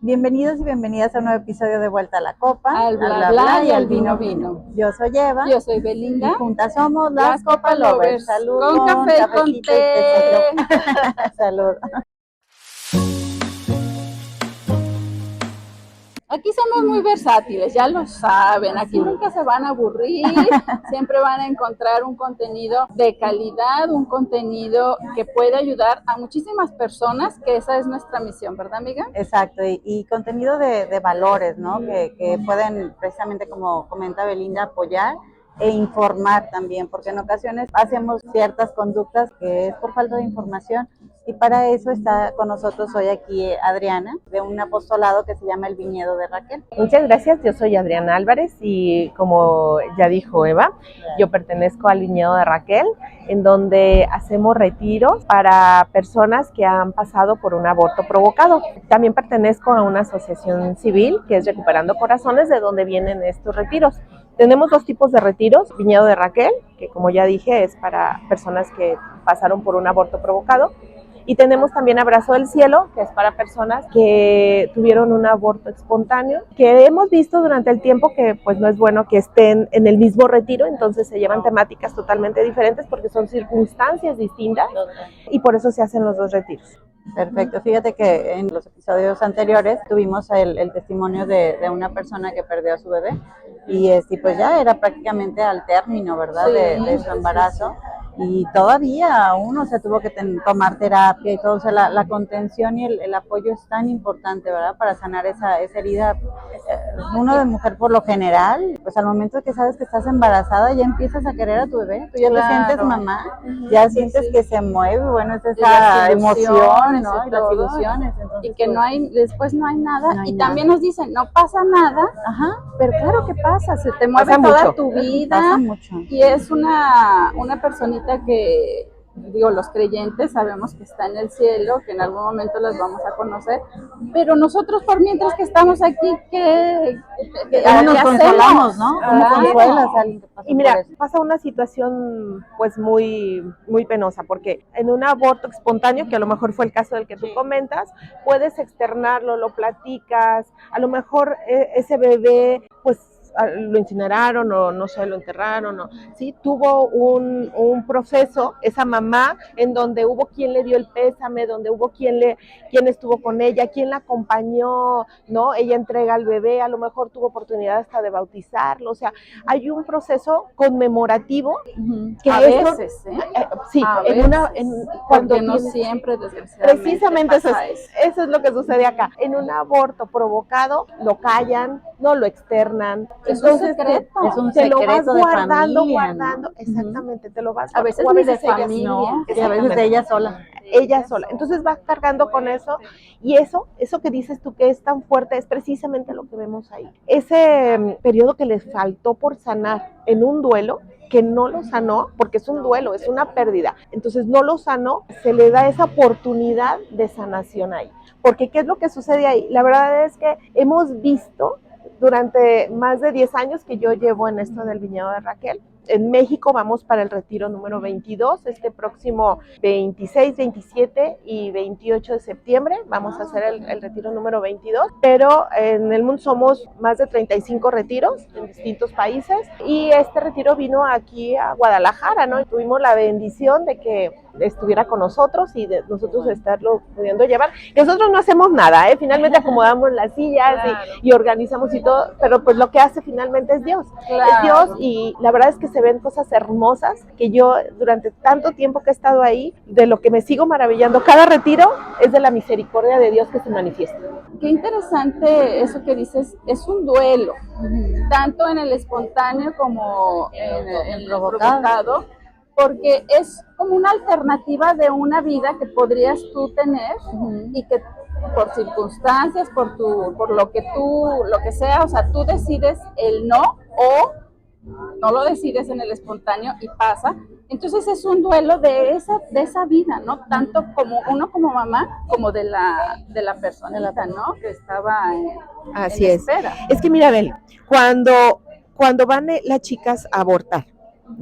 Bienvenidos y bienvenidas a un nuevo episodio de Vuelta a la Copa, al bla bla y al vino vino. Yo soy Eva. Yo soy Belinda. Y juntas somos las Copa Lovers. Salud con café y con té. Salud. Aquí somos muy versátiles, ya lo saben, aquí nunca se van a aburrir, siempre van a encontrar un contenido de calidad, un contenido que puede ayudar a muchísimas personas, que esa es nuestra misión, ¿verdad, amiga? Exacto, y contenido de valores, ¿no? Que pueden, precisamente como comenta Belinda, apoyar e informar también, porque en ocasiones hacemos ciertas conductas que es por falta de información. Y para eso está con nosotros hoy aquí Adriana, de un apostolado que se llama El Viñedo de Raquel. Muchas gracias, yo soy Adriana Álvarez y como ya dijo Eva, yo pertenezco al Viñedo de Raquel, en donde hacemos retiros para personas que han pasado por un aborto provocado. También pertenezco a una asociación civil que es Recuperando Corazones, de donde vienen estos retiros. Tenemos dos tipos de retiros: Viñedo de Raquel, que como ya dije es para personas que pasaron por un aborto provocado, y tenemos también Abrazo del Cielo, que es para personas que tuvieron un aborto espontáneo, que hemos visto durante el tiempo que pues no es bueno que estén en el mismo retiro, entonces se llevan temáticas totalmente diferentes porque son circunstancias distintas y por eso se hacen los dos retiros. Perfecto, fíjate que en los episodios anteriores tuvimos el testimonio de una persona que perdió a su bebé y pues ya era prácticamente al término, ¿verdad? Sí, de su embarazo. Y todavía aún, o sea, tuvo que tomar terapia y todo, o sea, la contención y el apoyo es tan importante, ¿verdad? Para sanar esa herida. Uno de mujer por lo general, pues al momento que sabes que estás embarazada ya empiezas a querer a tu bebé, tú ya te sientes mamá, ya sientes que se mueve, bueno, es esa emoción, ¿no? Y las ilusiones. Entonces, y que no hay, después no hay nada, no hay y nada. también nos dicen, no pasa nada, pero claro que pasa, se te mueve toda mucho. tu vida, Pasa mucho. y es una personita que, digo, los creyentes sabemos que está en el cielo, que en algún momento las vamos a conocer, pero nosotros por mientras que estamos aquí, ¿Cómo nos consolamos, no? ¿Cómo consuelas a alguien que pasa Y mira, por eso? pasa una situación pues muy penosa, porque en un aborto espontáneo, que a lo mejor fue el caso del que tú comentas, puedes externarlo, lo platicas, a lo mejor ese bebé pues lo incineraron o no sé, lo enterraron, o, ¿sí? Tuvo un proceso, esa mamá, en donde hubo quien le dio el pésame, donde hubo quien estuvo con ella, quien la acompañó, ¿no? Ella entrega al bebé, a lo mejor tuvo oportunidad hasta de bautizarlo, o sea, hay un proceso conmemorativo que a veces, sí, a cuando porque no siempre, desgraciadamente, precisamente pasa eso es lo que sucede acá. En un aborto provocado, lo callan, no lo externan. Es entonces un secreto. Es un te lo vas secreto de guardando, familia, guardando, ¿no? exactamente, te lo vas A veces o ni de ella, familia. No, y a veces de ella sola. ella sola. Entonces vas cargando con eso, y eso que dices tú que es tan fuerte es precisamente lo que vemos ahí. Ese periodo que les faltó por sanar en un duelo, que no lo sanó, porque es un duelo, es una pérdida, entonces no lo sanó, se le da esa oportunidad de sanación ahí. Porque ¿qué es lo que sucede ahí? La verdad es que hemos visto durante más de 10 años que yo llevo en esto del Viñedo de Raquel. En México vamos para el retiro número 22, este próximo 26, 27 y 28 de septiembre vamos a hacer el retiro número 22, pero en el mundo somos más de 35 retiros en distintos países, y este retiro vino aquí a Guadalajara, ¿no? Y tuvimos la bendición de que estuviera con nosotros y de nosotros estarlo pudiendo llevar. Nosotros no hacemos nada, finalmente acomodamos las sillas y organizamos y todo, pero pues lo que hace finalmente es Dios. Es Dios, y la verdad es que se ven cosas hermosas que yo durante tanto tiempo que he estado ahí, de lo que me sigo maravillando cada retiro es de la misericordia de Dios que se manifiesta. Qué interesante eso que dices, es un duelo, tanto en el espontáneo como en el provocado, porque es como una alternativa de una vida que podrías tú tener y que por circunstancias, por lo que sea, o sea, tú decides el no o no lo decides en el espontáneo y pasa. Entonces es un duelo de esa vida, ¿no? Tanto como uno como mamá, como de la personita, ¿no? Que estaba Así en es. espera. Es que mira, Bel, cuando van las chicas a abortar,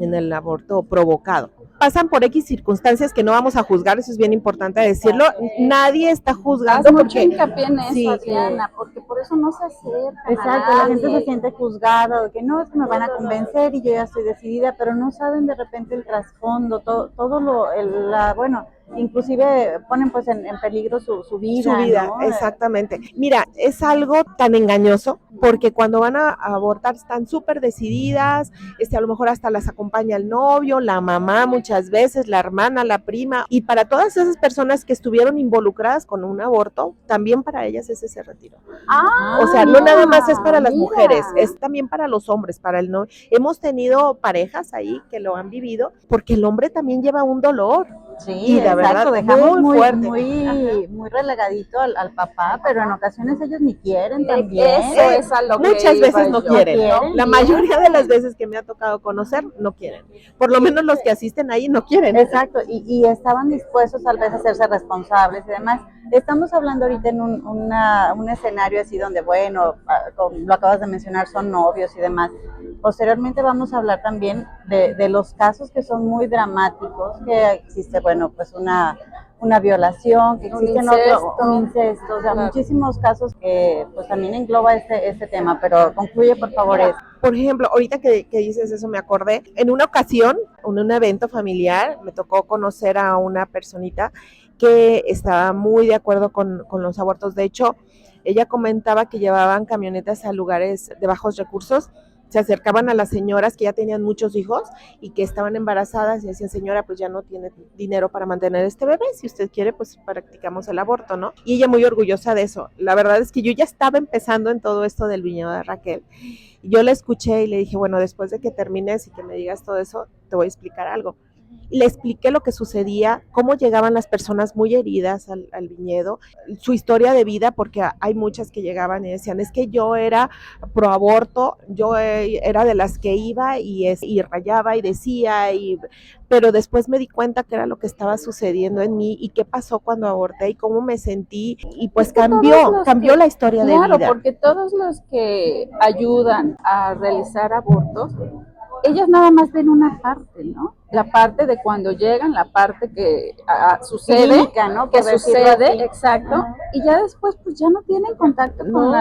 en el aborto provocado, pasan por X circunstancias que no vamos a juzgar, eso es bien importante decirlo. Nadie está juzgando Haz mucho porque hincapié en eso, sí, Adriana, porque por eso no se acercan Exacto, a la gente se nadie. siente juzgada, de que no, es que me van a convencer y yo ya estoy decidida, pero no saben de repente el trasfondo, todo bueno, inclusive ponen pues en peligro su vida, su vida, ¿no? exactamente. Mira, es algo tan engañoso porque cuando van a abortar están súper decididas, a lo mejor hasta las acompaña el novio, la mamá muchas veces, la hermana, la prima, y para todas esas personas que estuvieron involucradas con un aborto, también para ellas es ese retiro. O sea, no nada más es para las mujeres, es también para los hombres, para el no. Hemos tenido parejas ahí que lo han vivido porque el hombre también lleva un dolor. Sí, y la exacto, verdad, dejamos muy fuerte. muy relegadito al papá, pero en ocasiones ellos ni quieren también. Eso es a lo que Muchas iba veces no yo. quieren, ¿no? quieren, La mayoría de las veces que me ha tocado conocer, no quieren. Por lo menos los que asisten ahí no quieren. Exacto, y estaban dispuestos tal vez a hacerse responsables y demás. Estamos hablando ahorita en un escenario así donde, bueno, como lo acabas de mencionar, son novios y demás. Posteriormente vamos a hablar también de los casos que son muy dramáticos, que existe, bueno, pues una violación, que existen un incesto, o sea, muchísimos casos que pues también engloba este tema, pero concluye por favor eso. Por ejemplo, ahorita que dices eso me acordé, en una ocasión, en un evento familiar, me tocó conocer a una personita que estaba muy de acuerdo con los abortos. De hecho, ella comentaba que llevaban camionetas a lugares de bajos recursos, se acercaban a las señoras que ya tenían muchos hijos y que estaban embarazadas y decían, señora, pues ya no tiene dinero para mantener este bebé, si usted quiere, pues practicamos el aborto, ¿no? Y ella muy orgullosa de eso. La verdad es que yo ya estaba empezando en todo esto del viñedo de Raquel. Yo la escuché y le dije, bueno, después de que termines y que me digas todo eso, te voy a explicar algo. Y le expliqué lo que sucedía, cómo llegaban las personas muy heridas al viñedo, su historia de vida, porque hay muchas que llegaban y decían, es que yo era pro aborto, yo era de las que iba y rayaba y decía, pero después me di cuenta que era lo que estaba sucediendo en mí y qué pasó cuando aborté y cómo me sentí, y pues cambió la historia de vida. Claro, porque todos los que ayudan a realizar abortos, ellas nada más ven una parte, ¿no? La parte de cuando llegan, la parte que sucede, clínica, ¿no? que sucede, exacto, y ya después pues ya no tienen contacto con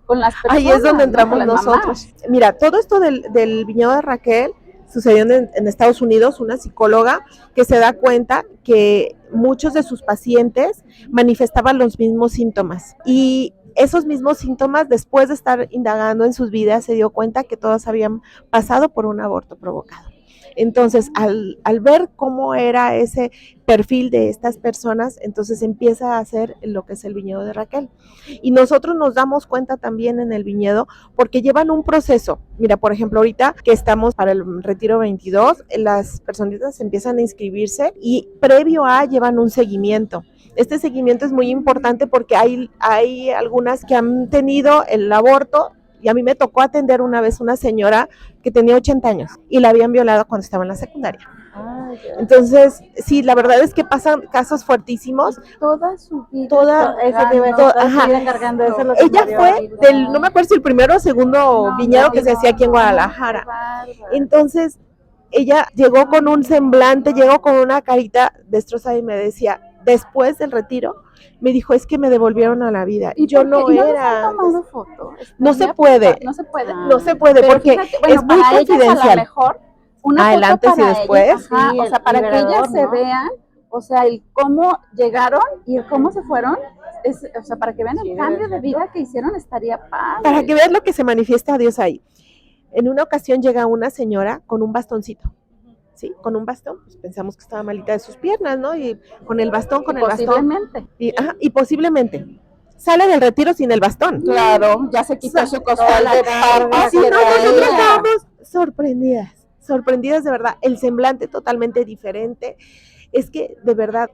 con las personas. Ahí es donde entramos nosotros. Mamás. Mira, todo esto del viñedo de Raquel sucedió en Estados Unidos, una psicóloga que se da cuenta que muchos de sus pacientes manifestaban los mismos síntomas y esos mismos síntomas, después de estar indagando en sus vidas, se dio cuenta que todos habían pasado por un aborto provocado. Entonces, al ver cómo era ese perfil de estas personas, entonces empieza a hacer lo que es el viñedo de Raquel. Y nosotros nos damos cuenta también en el viñedo porque llevan un proceso. Mira, por ejemplo, ahorita que estamos para el retiro 22, las personitas empiezan a inscribirse y previo a llevan un seguimiento. Este seguimiento es muy importante porque hay algunas que han tenido el aborto. Y a mí me tocó atender una vez una señora que tenía 80 años y la habían violado cuando estaba en la secundaria. Entonces, sí, la verdad es que pasan casos fuertísimos. Toda su vida. Cargando eso. Ella fue no me acuerdo si el primero o segundo viñedo que se hacía aquí en Guadalajara. Entonces, ella llegó con un semblante, llegó con una carita destrozada y me decía, después del retiro, me dijo, es que me devolvieron a la vida. Y yo no era. No se puede. No se puede. No se puede porque fíjate, es muy confidencial. A lo mejor una adelante y después. Ellas, o sea, para que ellas se vean, o sea, el cómo llegaron y el cómo se fueron. O sea, para que vean el cambio de vida que hicieron, estaría padre. Para que vean lo que se manifiesta a Dios ahí. En una ocasión llega una señora con un bastoncito. ¿Sí? Con un bastón, pues pensamos que estaba malita de sus piernas, ¿no? Y con el bastón, y posiblemente sale del retiro sin el bastón. Claro, ya se quitó su costal de parva. Nosotros estábamos sorprendidas de verdad, el semblante totalmente diferente. Es que, de verdad,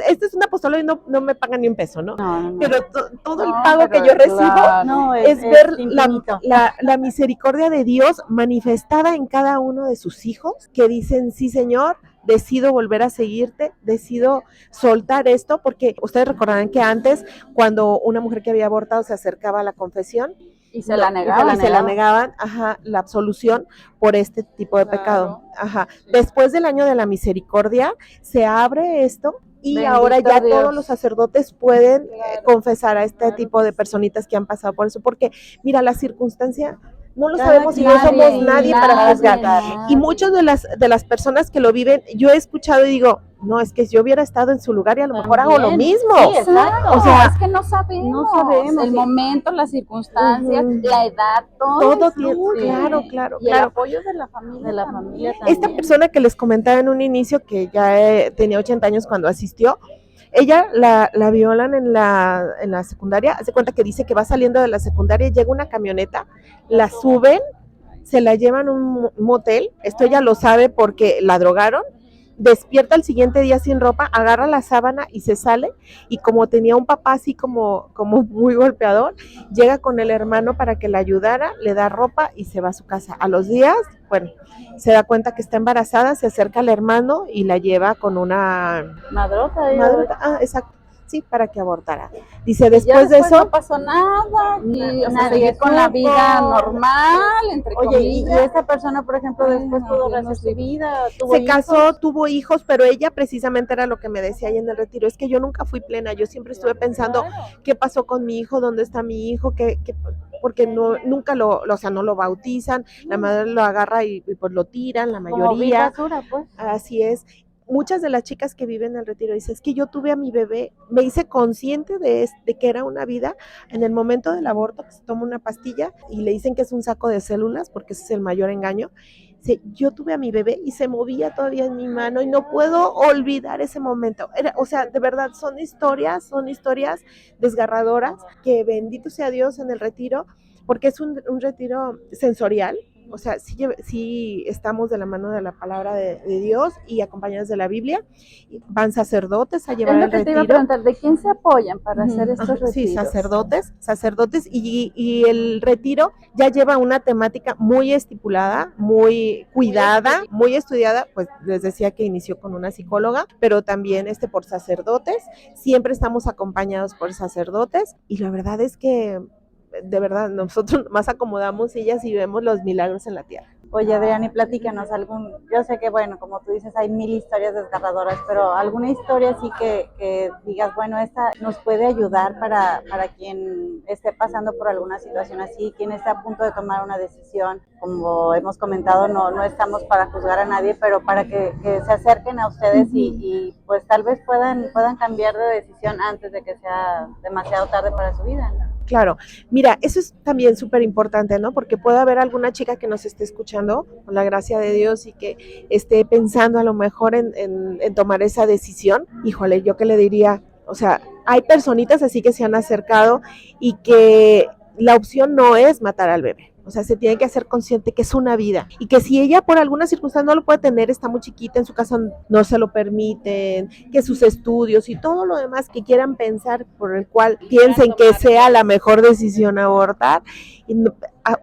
este es un apostolado y no me pagan ni un peso, ¿no? Pero todo el pago que yo recibo es ver la misericordia de Dios manifestada en cada uno de sus hijos, que dicen, sí, Señor, decido volver a seguirte, decido soltar esto, porque ustedes recordarán que antes, cuando una mujer que había abortado se acercaba a la confesión, Y se la negaban. Y se la negaban, la absolución por este tipo de pecado. Después del año de la misericordia, se abre esto y bendito ahora ya Dios. Todos los sacerdotes pueden confesar a este tipo de personitas que han pasado por eso, porque mira, la circunstancia no lo sabemos y no somos nadie para juzgar. Y muchas de las personas que lo viven, yo he escuchado y digo, no, es que yo hubiera estado en su lugar y a lo mejor hago lo mismo. Sí, exacto. O sea, es que no sabemos el momento, las circunstancias, la edad, todo tiene, claro. Y el apoyo de la familia. También. Esta persona que les comentaba en un inicio, que ya tenía 80 años cuando asistió, ella la violan en la secundaria. Hace cuenta que dice que va saliendo de la secundaria y llega una camioneta, la suben, se la llevan a un motel. Esto ella lo sabe porque la drogaron. Despierta el siguiente día sin ropa, agarra la sábana y se sale, y como tenía un papá así como muy golpeador, llega con el hermano para que la ayudara, le da ropa y se va a su casa. A los días, bueno, se da cuenta que está embarazada, se acerca al hermano y la lleva con una madrota. Exacto. Sí, para que abortara. Dice, después de eso no pasó nada, y seguir con la vida normal, entre comillas. Y esta persona, por ejemplo, después pudo rehacer su vida, se casó, tuvo hijos, pero ella precisamente era lo que me decía ahí en el retiro, es que yo nunca fui plena, yo siempre estuve pensando, ¿qué pasó con mi hijo? ¿Dónde está mi hijo? Porque nunca no lo bautizan, la madre lo agarra y pues lo tiran, la mayoría. Basura, pues. Así es. Muchas de las chicas que viven en el retiro dicen, es que yo tuve a mi bebé, me hice consciente de que era una vida en el momento del aborto, que se toma una pastilla y le dicen que es un saco de células, porque ese es el mayor engaño. Dice, yo tuve a mi bebé y se movía todavía en mi mano y no puedo olvidar ese momento. O sea, de verdad, son historias desgarradoras, que bendito sea Dios en el retiro, porque es un retiro sensorial. O sea, sí estamos de la mano de la palabra de Dios y acompañados de la Biblia. Van sacerdotes a llevar el retiro. Te iba a preguntar, ¿de quién se apoyan para hacer estos retiros? Sí, sacerdotes y el retiro ya lleva una temática muy estipulada, muy cuidada, muy estudiada. Pues les decía que inició con una psicóloga, pero también por sacerdotes. Siempre estamos acompañados por sacerdotes y la verdad es que de verdad, nosotros más acomodamos sillas y vemos los milagros en la tierra. Oye, Adriana, y platícanos yo sé que, bueno, como tú dices, hay 1000 historias desgarradoras, pero alguna historia así que digas, bueno, esta nos puede ayudar para quien esté pasando por alguna situación así, quien esté a punto de tomar una decisión. Como hemos comentado, no estamos para juzgar a nadie, pero para que se acerquen a ustedes y pues tal vez puedan cambiar de decisión antes de que sea demasiado tarde para su vida, ¿no? Claro, mira, eso es también súper importante, ¿no? Porque puede haber alguna chica que nos esté escuchando, con la gracia de Dios, y que esté pensando a lo mejor en tomar esa decisión. Híjole, yo qué le diría, o sea, hay personitas así que se han acercado y que la opción no es matar al bebé. O sea, se tiene que hacer consciente que es una vida y que si ella por alguna circunstancia no lo puede tener, está muy chiquita, en su casa no se lo permiten, que sus estudios y todo lo demás que quieran pensar por el cual piensen que sea la mejor decisión abortar.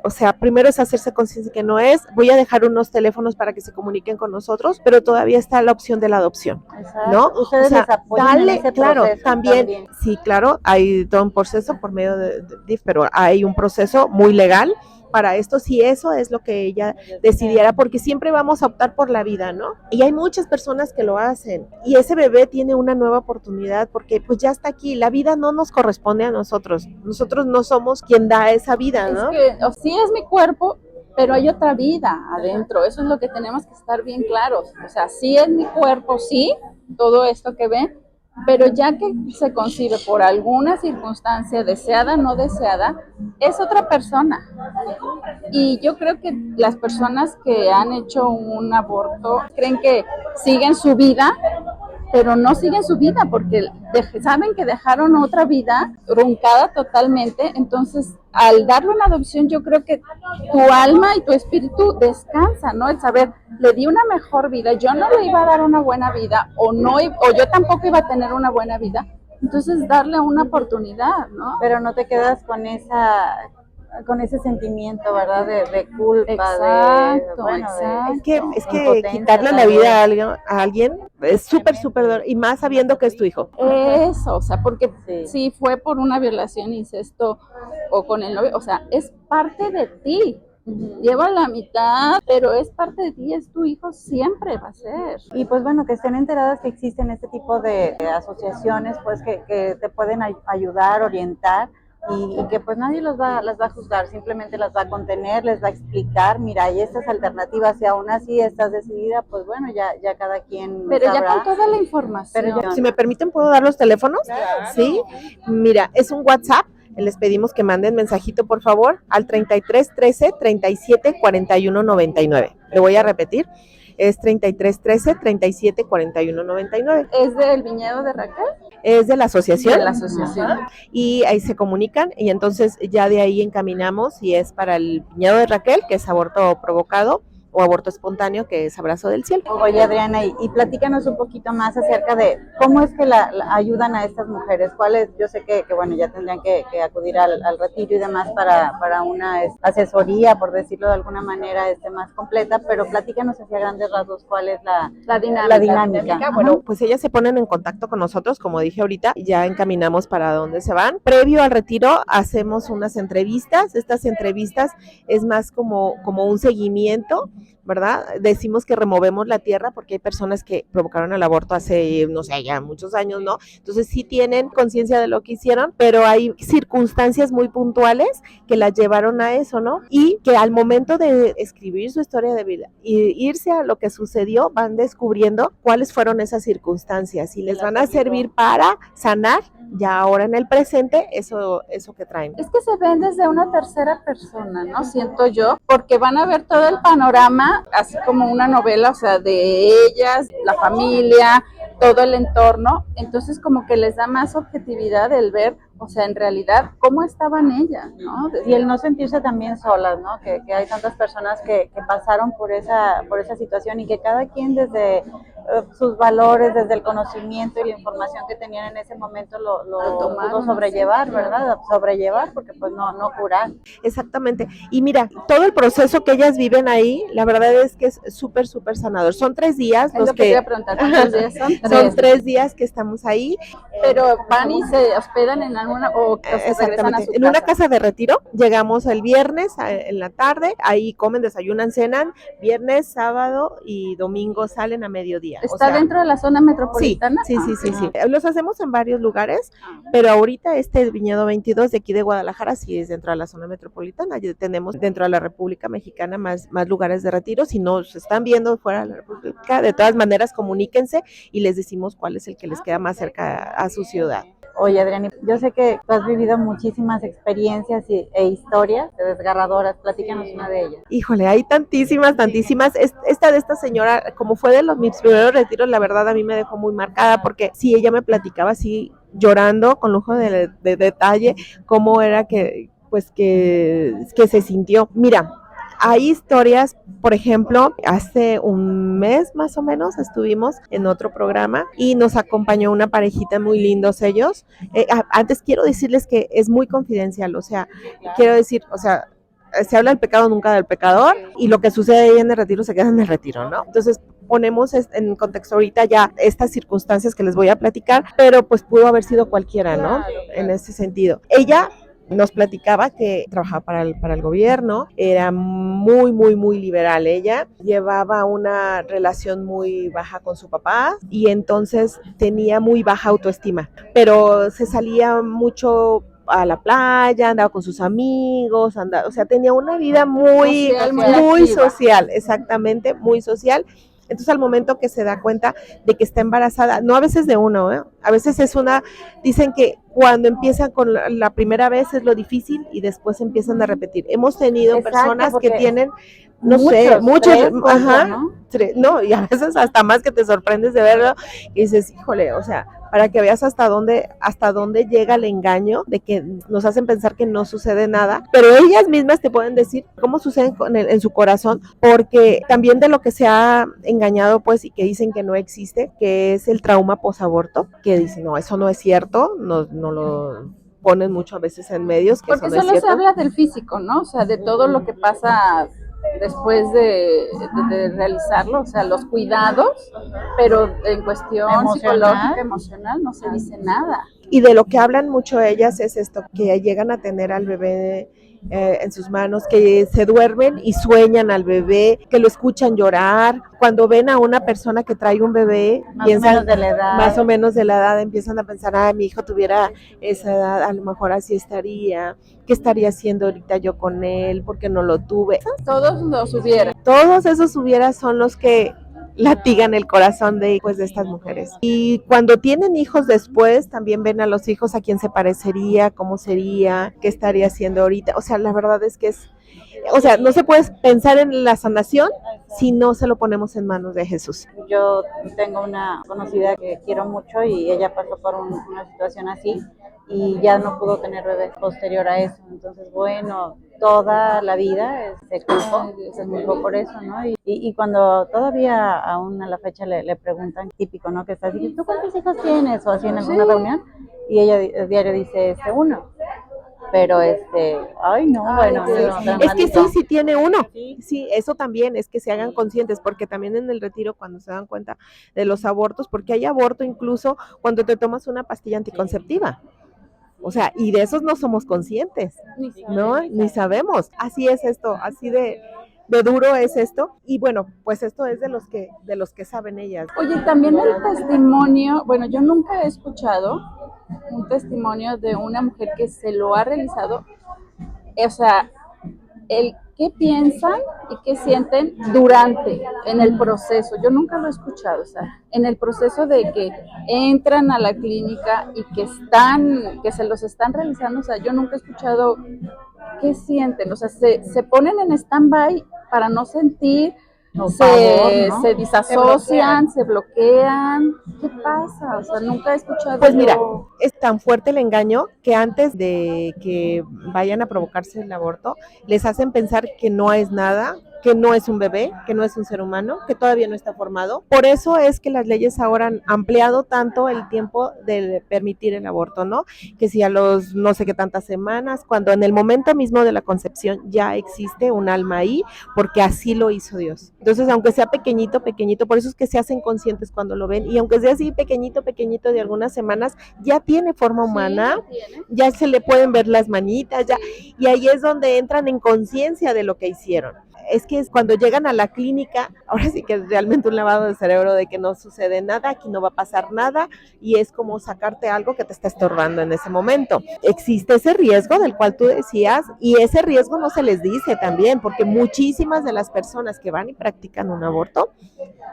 O sea, primero es hacerse consciente que no es. Voy a dejar unos teléfonos para que se comuniquen con nosotros, pero todavía está la opción de la adopción. Exacto. ¿No? Ustedes les apoyan en ese claro, proceso también. Sí, claro, hay todo un proceso por medio de DIF, pero hay un proceso muy legal para esto, si eso es lo que ella decidiera, porque siempre vamos a optar por la vida, ¿no? Y hay muchas personas que lo hacen, y ese bebé tiene una nueva oportunidad, porque pues ya está aquí, la vida no nos corresponde a nosotros no somos quien da esa vida, ¿no? Es que sí es mi cuerpo, pero hay otra vida adentro, eso es lo que tenemos que estar bien claros, o sea, sí es mi cuerpo, sí, todo esto que ven, pero ya que se concibe por alguna circunstancia deseada o no deseada, es otra persona. Y yo creo que las personas que han hecho un aborto creen que siguen su vida, pero no siguen su vida porque saben que dejaron otra vida truncada totalmente. Entonces, al darle una adopción, yo creo que tu alma y tu espíritu descansan, ¿no? El saber, le di una mejor vida, yo no le iba a dar una buena vida, o yo tampoco iba a tener una buena vida. Entonces, darle una oportunidad, ¿no? Pero no te quedas con ese sentimiento, ¿verdad? De culpa, exacto. Es que quitarle la vida a alguien es súper y más sabiendo que es tu hijo. Eso, o sea, porque sí fue por una violación, incesto, o con el novio, o sea, es parte de ti. Lleva la mitad, pero es parte de ti, es tu hijo, siempre va a ser. Y pues bueno, que estén enteradas que existen este tipo de asociaciones, pues que te pueden ayudar, orientar, y que pues nadie las va a juzgar, simplemente las va a contener, les va a explicar, mira, hay estas alternativas, y aún así estás decidida, pues bueno, ya cada quien pero sabrá. Ya con toda la información. Pero ya, si me permiten, ¿puedo dar los teléfonos? Claro. Sí, mira, es un WhatsApp. Les pedimos que manden mensajito, por favor, al 33 13 37 41 99. Le voy a repetir, es 33 13 37 41 99. ¿Es del viñedo de Raquel? Es de la asociación. De la asociación. Y ahí se comunican, y entonces ya de ahí encaminamos si es para el viñedo de Raquel, que es aborto provocado, o aborto espontáneo, que es abrazo del cielo. Oye, Adriana, y platícanos un poquito más acerca de cómo es que la ayudan a estas mujeres. ¿Cuáles? Yo sé que bueno, ya tendrían que acudir al retiro y demás para una asesoría, por decirlo de alguna manera, más completa, pero platícanos hacia grandes rasgos cuál es la dinámica. Bueno, pues ellas se ponen en contacto con nosotros, como dije ahorita, ya encaminamos para dónde se van. Previo al retiro hacemos unas entrevistas. Estas entrevistas es más como un seguimiento, ¿verdad? Decimos que removemos la tierra porque hay personas que provocaron el aborto hace, no sé, ya muchos años, ¿no? Entonces sí tienen conciencia de lo que hicieron, pero hay circunstancias muy puntuales que las llevaron a eso, ¿no? Y que al momento de escribir su historia de vida y irse a lo que sucedió, van descubriendo cuáles fueron esas circunstancias y les van a servir para sanar ya ahora en el presente eso que traen. Es que se ven desde una tercera persona, ¿no? Siento yo, porque van a ver todo el panorama, así como una novela, o sea, de ellas, la familia, todo el entorno, entonces como que les da más objetividad el ver, o sea, en realidad, cómo estaban ellas, ¿no? Y el no sentirse también solas, ¿no? Que hay tantas personas que pasaron por esa situación, y que cada quien desde sus valores, desde el conocimiento y la información que tenían en ese momento lo pudo sobrellevar, ¿verdad? Sobrellevar, porque pues no curar. Exactamente. Y mira, todo el proceso que ellas viven ahí, la verdad es que es súper, súper sanador. Son 3 días los que... Te preguntar, ¿cuántos días son? Son 3 días que estamos ahí. Pero van y se hospedan en alguna, o se regresan a su en una casa de retiro. Llegamos el viernes en la tarde, ahí comen, desayunan, cenan, viernes, sábado y domingo salen a mediodía. ¿Está dentro de la zona metropolitana? Sí. Los hacemos en varios lugares, pero ahorita el viñedo 22 de aquí de Guadalajara sí es dentro de la zona metropolitana. Ya tenemos dentro de la República Mexicana más lugares de retiro. Si nos están viendo fuera de la República, de todas maneras comuníquense y les decimos cuál es el que les queda más cerca a su ciudad. Oye, Adriana, yo sé que tú has vivido muchísimas experiencias e historias desgarradoras. Platícanos una de ellas. Híjole, hay tantísimas. Esta de esta señora, como fue de mis primeros retiros, la verdad a mí me dejó muy marcada, porque sí, ella me platicaba así, llorando, con lujo de detalle, cómo era que se sintió. Mira, hay historias, por ejemplo, hace un mes más o menos estuvimos en otro programa y nos acompañó una parejita muy lindos ellos. Antes quiero decirles que es muy confidencial, o sea, quiero decir, o sea, se habla del pecado, nunca del pecador, y lo que sucede ahí en el retiro se queda en el retiro, ¿no? Entonces ponemos en contexto ahorita ya estas circunstancias que les voy a platicar, pero pues pudo haber sido cualquiera, ¿no? En ese sentido. Ella nos platicaba que trabajaba para el gobierno, era muy, muy, muy liberal ella, llevaba una relación muy baja con su papá y entonces tenía muy baja autoestima, pero se salía mucho a la playa, andaba con sus amigos, o sea, tenía una vida muy social, exactamente, muy social. Entonces al momento que se da cuenta de que está embarazada, no a veces de uno, a veces dicen que cuando empiezan con la primera vez es lo difícil y después empiezan a repetir. Hemos tenido personas que tienen, muchos, 3, ¿no? Y a veces hasta más, que te sorprendes de verlo y dices, híjole, o sea, para que veas hasta dónde llega el engaño, de que nos hacen pensar que no sucede nada, pero ellas mismas te pueden decir cómo sucede en su corazón, porque también de lo que se ha engañado, pues, y que dicen que no existe, que es el trauma posaborto, que dicen, no, eso no es cierto, no lo ponen mucho a veces en medios, que porque eso no solo es cierto. Se habla del físico, ¿no? O sea, de todo lo que pasa después de realizarlo, o sea, los cuidados, pero en cuestión psicológica, emocional, no se dice nada. Y de lo que hablan mucho ellas es esto, que llegan a tener al bebé en sus manos, que se duermen y sueñan al bebé, que lo escuchan llorar. Cuando ven a una persona que trae un bebé, piensan más o menos de la edad, empiezan a pensar, mi hijo tuviera esa edad, a lo mejor así estaría, ¿qué estaría haciendo ahorita yo con él? ¿Por qué no lo tuve? Todos los hubiera. Todos esos hubieras son los que latigan el corazón de estas mujeres. Y cuando tienen hijos después, también ven a los hijos a quién se parecería, cómo sería, qué estaría haciendo ahorita. O sea, la verdad es que no se puede pensar en la sanación si no se lo ponemos en manos de Jesús. Yo tengo una conocida que quiero mucho y ella pasó por una situación así y ya no pudo tener bebés posterior a eso. Entonces, bueno, toda la vida se culpó por eso, ¿no? Y cuando todavía aún a la fecha le preguntan, típico, ¿no? Que está así, ¿tú cuántos hijos tienes? O así en alguna reunión, y ella diario dice, uno. Pero es que sí tiene uno. Sí, eso también es que se hagan conscientes, porque también en el retiro cuando se dan cuenta de los abortos, porque hay aborto incluso cuando te tomas una pastilla anticonceptiva. O sea, y de esos no somos conscientes, ¿no? Ni sabemos. Así es esto, así de duro es esto. Y bueno, pues esto es de los que saben ellas. Oye, también el testimonio, bueno, yo nunca he escuchado un testimonio de una mujer que se lo ha realizado, o sea, el qué piensan y qué sienten en el proceso. Yo nunca lo he escuchado, o sea, en el proceso de que entran a la clínica y que se los están realizando, o sea, yo nunca he escuchado qué sienten, o sea, se ponen en stand-by para no sentir, se disasocian, se bloquean. ¿Qué pasa? O sea, nunca he escuchado. Pues mira, es tan fuerte el engaño que antes de que vayan a provocarse el aborto, les hacen pensar que no es nada, que no es un bebé, que no es un ser humano, que todavía no está formado. Por eso es que las leyes ahora han ampliado tanto el tiempo de permitir el aborto, ¿no? Que si a los no sé qué tantas semanas, cuando en el momento mismo de la concepción ya existe un alma ahí, porque así lo hizo Dios. Entonces, aunque sea pequeñito, por eso es que se hacen conscientes cuando lo ven, y aunque sea así pequeñito de algunas semanas, ya tiene forma humana, ya se le pueden ver las manitas, ya, y ahí es donde entran en conciencia de lo que hicieron. Es que cuando llegan a la clínica, ahora sí que es realmente un lavado de cerebro de que no sucede nada, aquí no va a pasar nada, y es como sacarte algo que te está estorbando en ese momento. Existe ese riesgo del cual tú decías, y ese riesgo no se les dice también, porque muchísimas de las personas que van y practican un aborto,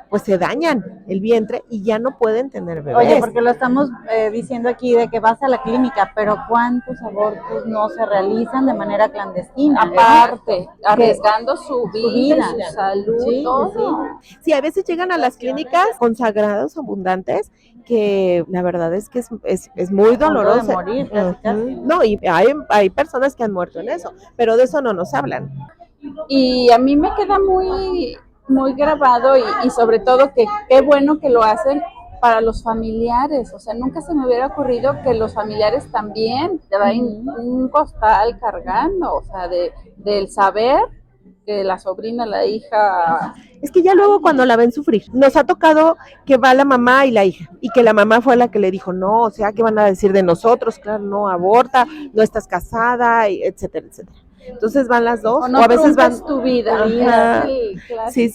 pues se dañan el vientre y ya no pueden tener bebés. Oye, porque lo estamos diciendo aquí de que vas a la clínica, pero ¿cuántos abortos no se realizan de manera clandestina? Aparte, arriesgando su vida, su salud, todo. Sí, a veces llegan a las clínicas consagrados, abundantes, que la verdad es que es muy doloroso. De morir, casi. No, y hay personas que han muerto en eso, pero de eso no nos hablan. Y a mí me queda muy grabado y sobre todo que qué bueno que lo hacen para los familiares, o sea, nunca se me hubiera ocurrido que los familiares también traen un costal cargando, o sea, del saber que la sobrina, la hija... Es que ya luego cuando la ven sufrir, nos ha tocado que va la mamá y la hija, y que la mamá fue la que le dijo, no, o sea, ¿qué van a decir de nosotros? Claro, no, aborta, no estás casada, etcétera, etcétera. Entonces van las dos, o a veces van tu vida. Sí.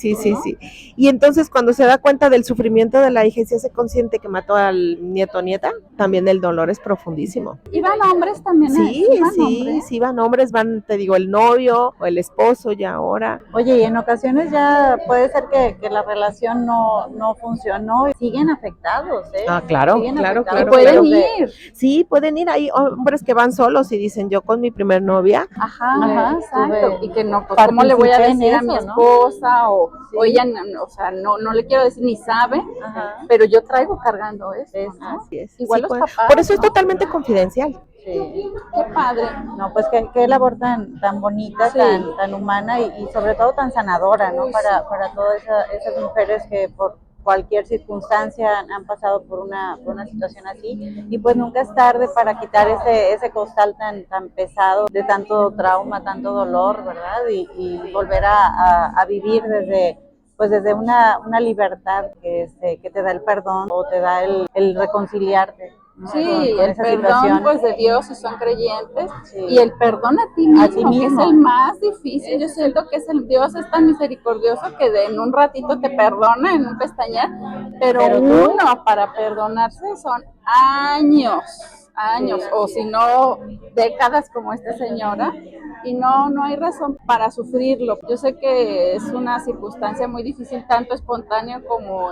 Y entonces cuando se da cuenta del sufrimiento de la hija y se hace consciente que mató al nieto o nieta, también el dolor es profundísimo. ¿Y van hombres también? Sí, van hombres, te digo, el novio o el esposo ya ahora. Oye, y en ocasiones ya puede ser que la relación no funcionó y siguen afectados, ¿eh? Claro. Y pueden ir. Sí, pueden ir. Hay hombres que van solos y dicen, yo con mi primer novia. Ajá, exacto. Y que no, pues, ¿cómo le voy a decir a mi esposa? O ella, o sea, no le quiero decir ni sabe, pero yo traigo cargando eso, ¿no? Así es. Igual los papás. Por eso es totalmente confidencial. Sí. Qué padre. No, pues qué labor tan bonita, tan humana y sobre todo tan sanadora, ¿no? Para todas esas mujeres que por cualquier circunstancia han pasado por una situación así, y pues nunca es tarde para quitar ese costal tan pesado de tanto trauma, tanto dolor, ¿verdad? Y volver a vivir desde una libertad que te da el perdón o te da el reconciliarte, ¿no? Sí, con el esa perdón situación. pues de Dios si son creyentes, Sí. y el perdón a ti A ti mismo, que es mismo. el más difícil. Yo siento que Dios es tan misericordioso que en un ratito te perdona, en un pestañear, pero Pero tú, uno para perdonarse son años, sí, o si no, décadas como esta señora, y no hay razón para sufrirlo. Yo sé que es una circunstancia muy difícil, tanto espontáneo como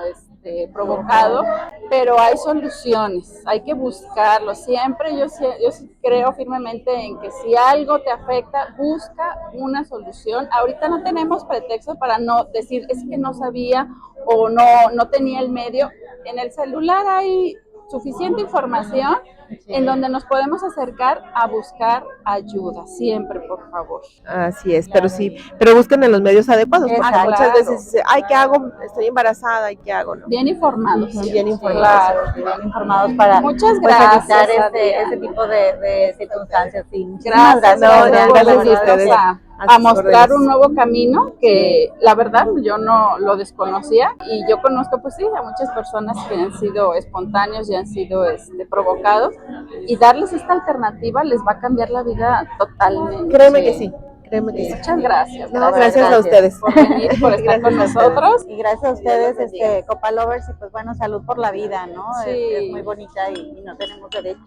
provocado, pero hay soluciones, hay que buscarlo. Siempre yo sí creo firmemente en que si algo te afecta, busca una solución. Ahorita no tenemos pretexto para no decir es que no sabía o no tenía el medio. En el celular hay suficiente información en donde nos podemos acercar a buscar ayuda, siempre, por favor. Así es, pero sí, pero busquen en los medios adecuados, porque Exacto. muchas Claro. veces dice, ay, ¿qué hago? Estoy embarazada, ¿y qué hago? ¿No? Bien informados. Ujú, bien informados. Claro. bien informados para Muchas pues gracias, evitar Adriana. ese tipo de circunstancias. Sí, muchísimas Gracias, gracias, No, Adriana, por gracias a venirnos ustedes. a sus mostrar órdenes. un nuevo camino que la verdad yo no lo desconocía, y yo conozco pues sí a muchas personas que han sido espontáneos y han sido provocados, y darles esta alternativa les va a cambiar la vida totalmente. Créeme que sí, créeme que sí. Muchas gracias. No, gracias a ustedes. por venir y por estar con Gracias a ustedes. nosotros. Y gracias a ustedes, Copa Lovers, y pues bueno, salud por la vida, ¿no? Sí. Es muy bonita y no tenemos derecho.